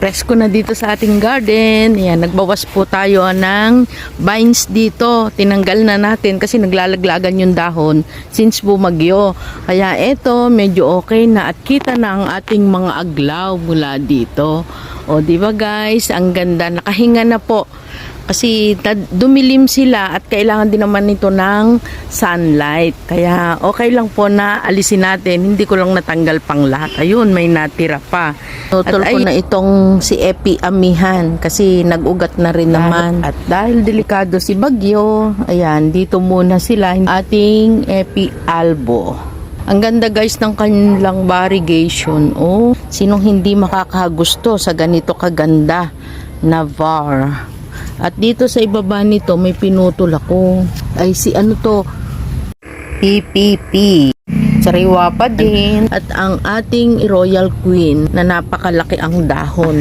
presko na dito sa ating garden. Ayan, nagbawas po tayo ng vines dito. Tinanggal na natin kasi naglalaglagan yung dahon since bumagyo. Kaya eto, medyo okay na at kita na ang ating mga aglaw mula dito. O, di ba guys? Ang ganda. Nakahinga na po. Kasi dumilim sila at kailangan din naman nito ng sunlight. Kaya okay lang po na alisin natin. Hindi ko lang natanggal pang lahat. Ayun, may natira pa. Tutol ko na itong si Epi Amihan kasi nag-ugat na rin naman. At dahil delikado si Bagyo, ayan, dito muna sila ating Epi Albo. Ang ganda guys ng kanilang variegation. Oh, sinong hindi makakagusto sa ganito kaganda na var? At dito sa ibaba nito may pinutol ako. Ay si ano to? PPP. Sariwa pa din. At ang ating Royal Queen na napakalaki ang dahon.